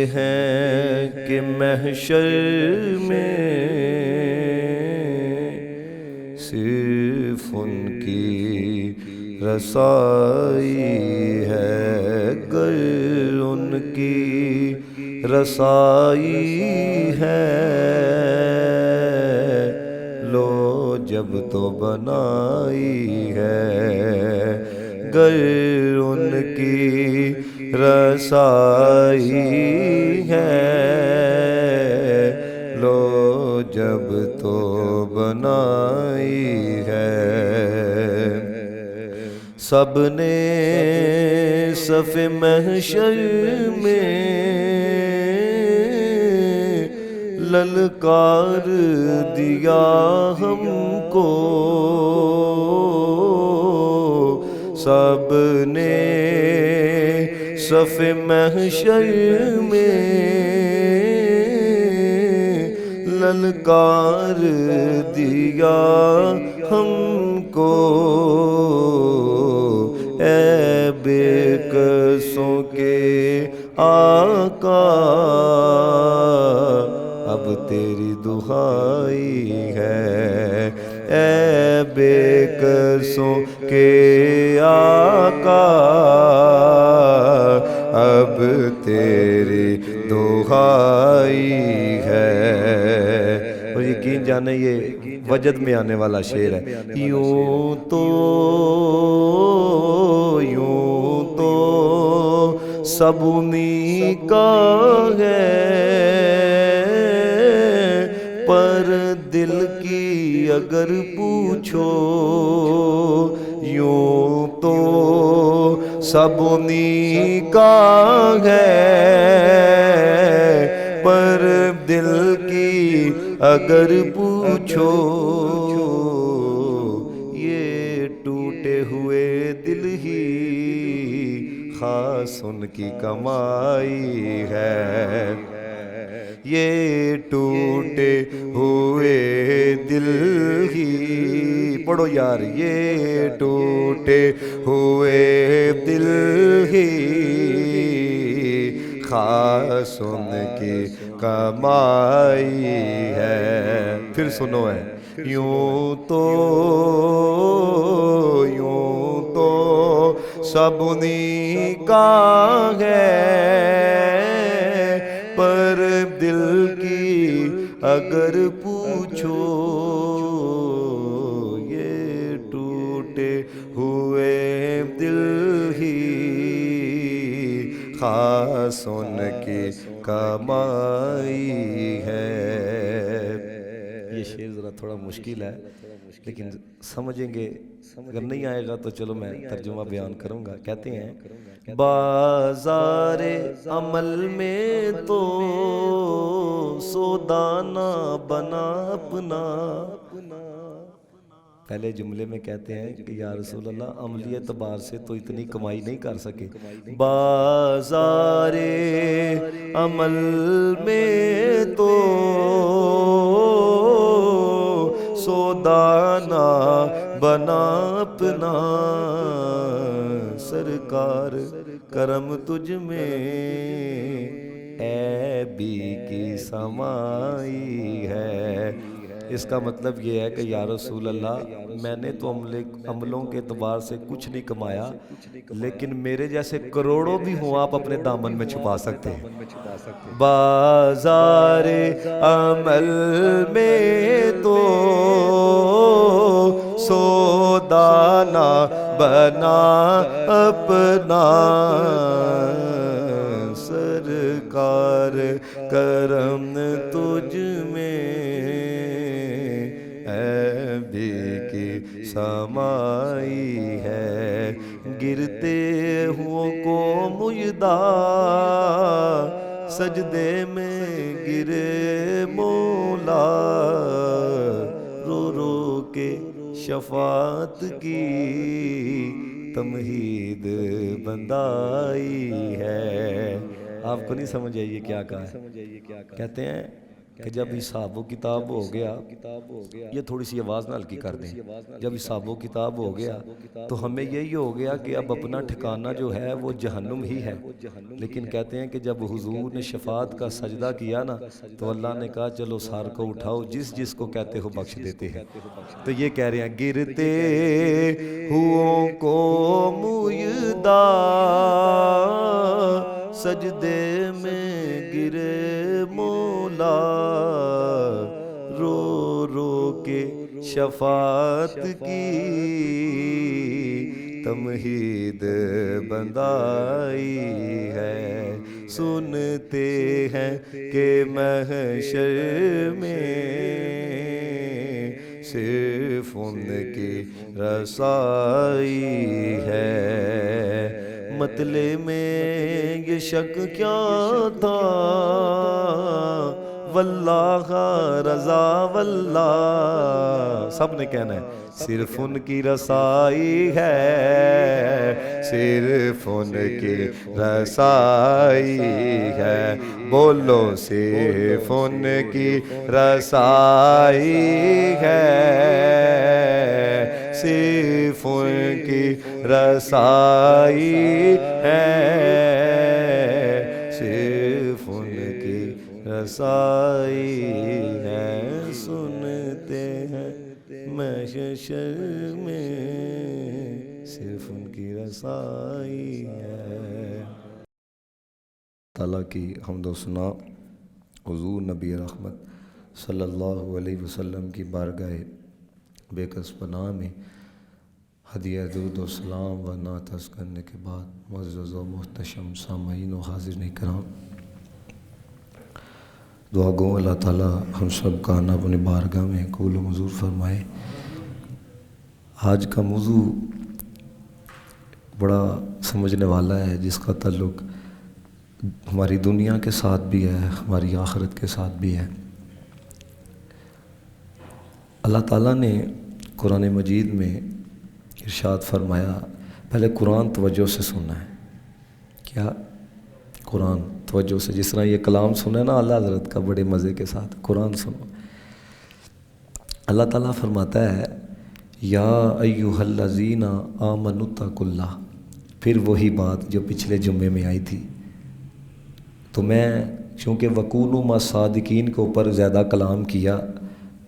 ہیں کہ محشر میں صرف ان کی رسائی ہے، گر ان کی رسائی ہے، لو جب تو بنائی ہے، گر ان کی رسائی ہے، لو جب تو بنائی ہے۔ سب نے صف محشر میں للکار دیا ہم کو، سب نے صف محشر میں للکار دیا ہم کو، اے بے کسوں کے آقا اب تیری دہائی ہے، اے بے کسوں کے آقا اب تیری دہائی ہے۔ اور یقین جانے یہ وجد میں آنے والا شعر ہے۔ یوں تو سب انہی کا ہے، پر دل کی اگر پوچھو، یوں تو سب انہی کا ہے، پر دل کی اگر پوچھو، یہ ٹوٹے ہوئے دل ہی خاص ان کی کمائی ہے، یہ ٹوٹے ہوئے دل ہی، پڑھو یار، یہ ٹوٹے ہوئے دل ہی خاص ان کی کمائی ہے۔ پھر سنو ہے، یوں تو سب انہی کا ہے، پر دل کی اگر پوچھو، یہ ٹوٹے ہوئے دل ہی خاص ان کی کمائی ہے۔ یہ شعر ذرا تھوڑا مشکل ہے لیکن سمجھیں گے، اگر نہیں آئے گا تو چلو میں ترجمہ بیان کروں گا۔ کہتے ہیں، بازار عمل میں تو سودانہ بنا اپنا، پہلے جملے میں کہتے ہیں کہ یا رسول اللہ عملی اعتبار سے تو اتنی کمائی نہیں کر سکے، بازار عمل میں تو سودانہ بنا اپنا، سرکار کرم تجھ میں عیبی کی سمائی ہے۔ اس کا مطلب یہ ہے کہ یا رسول اللہ میں نے تو عملوں کے اعتبار سے کچھ نہیں کمایا، لیکن میرے جیسے کروڑوں بھی ہوں آپ اپنے دامن میں چھپا سکتے ہیں۔ بازار عمل میں تو سودانہ بنا اپنا، سرکار کرم تجھ میں عیبی کی سمائی ہے، گرتے ہوں کو مجدہ سجدے میں گرے مولا، رو رو کے شفاعت کی تمہید بندائی ہے۔ آپ کو نہیں سمجھ آئی یہ کیا کہا ہے؟ کہتے ہیں کہ جب حساب و کتاب ہو گیا، یہ تھوڑی سی آواز نہ ہلکی کر دیں، جب حساب و کتاب ہو گیا تو ہمیں یہی ہو گیا کہ اب اپنا ٹھکانہ جو ہے وہ جہنم ہی ہے۔ لیکن کہتے ہیں کہ جب حضور نے شفاعت کا سجدہ کیا نا تو اللہ نے کہا چلو سار کو اٹھاؤ، جس جس کو کہتے ہو بخش دیتے ہیں۔ تو یہ کہہ رہے ہیں گرتے ہوں کو مویدہ سجدے میں گرے مولا، رو رو کے شفاعت کی تمہید بندائی ہے، سنتے ہیں کہ محشر میں صرف ان کی رسائی ہے۔ مطلع میں یہ شک کیا تھا، واللہ رضا واللہ، سب نے کہنا ہے صرف ان کی رسائی ہے، صرف ان کی رسائی ہے، بولو صرف ان کی رسائی ہے، صرف ان کی رسائی ہے، صرف ان کی رسائی ہے، سنتے ہیں محشر میں صرف ان کی رسائی ہے۔ تعالیٰ کی حمد و ثنا حضور نبی رحمت صلی اللہ علیہ وسلم کی بارگاہ بے کس پناہ میں ہدیہ درود و سلام و نعت عرض کرنے کے بعد معزز و محتشم سامعین و حاضرین کرام، دعا گو اللہ تعالیٰ ہم سب کا اپنی بارگاہ میں قبول و منظور فرمائے۔ آج کا موضوع بڑا سمجھنے والا ہے، جس کا تعلق ہماری دنیا کے ساتھ بھی ہے، ہماری آخرت کے ساتھ بھی ہے۔ اللہ تعالیٰ نے قرآن مجید میں ارشاد فرمایا، پہلے قرآن توجہ سے سننا ہے۔ کیا؟ قرآن توجہ سے، جس طرح یہ کلام سنا ہے نا اللہ حضرت کا بڑے مزے کے ساتھ، قرآن سنو۔ اللہ تعالیٰ فرماتا ہے یا ایھا الذین آمنوا اتقوا اللہ، پھر وہی بات جو پچھلے جمعے میں آئی تھی، تو میں چونکہ وکونوا مع الصادقین کے اوپر زیادہ کلام کیا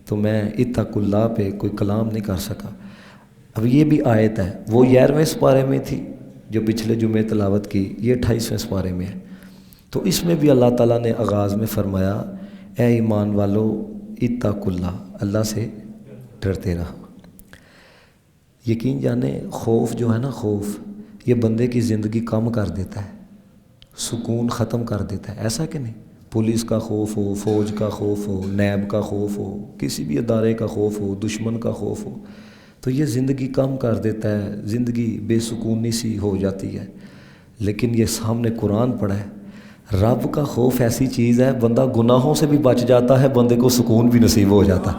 تو میں اتقوا اللہ پہ کوئی کلام نہیں کر سکا۔ اب یہ بھی آیت ہے، وہ 11ویں سپارے میں تھی جو پچھلے جمعے تلاوت کی، یہ 28ویں سپارے میں ہے۔ تو اس میں بھی اللہ تعالیٰ نے آغاز میں فرمایا اے ایمان والو اتقوا اللہ، اللہ سے ڈرتے رہو۔ یقین جانے خوف جو ہے نا، خوف یہ بندے کی زندگی کم کر دیتا ہے، سکون ختم کر دیتا ہے، ایسا کہ نہیں؟ پولیس کا خوف ہو، فوج کا خوف ہو، نیب کا خوف ہو، کسی بھی ادارے کا خوف ہو، دشمن کا خوف ہو، تو یہ زندگی کم کر دیتا ہے، زندگی بے سکونی سی ہو جاتی ہے۔ لیکن یہ سامنے قرآن پڑھا ہے، رب کا خوف ایسی چیز ہے، بندہ گناہوں سے بھی بچ جاتا ہے، بندے کو سکون بھی نصیب ہو جاتا ہے۔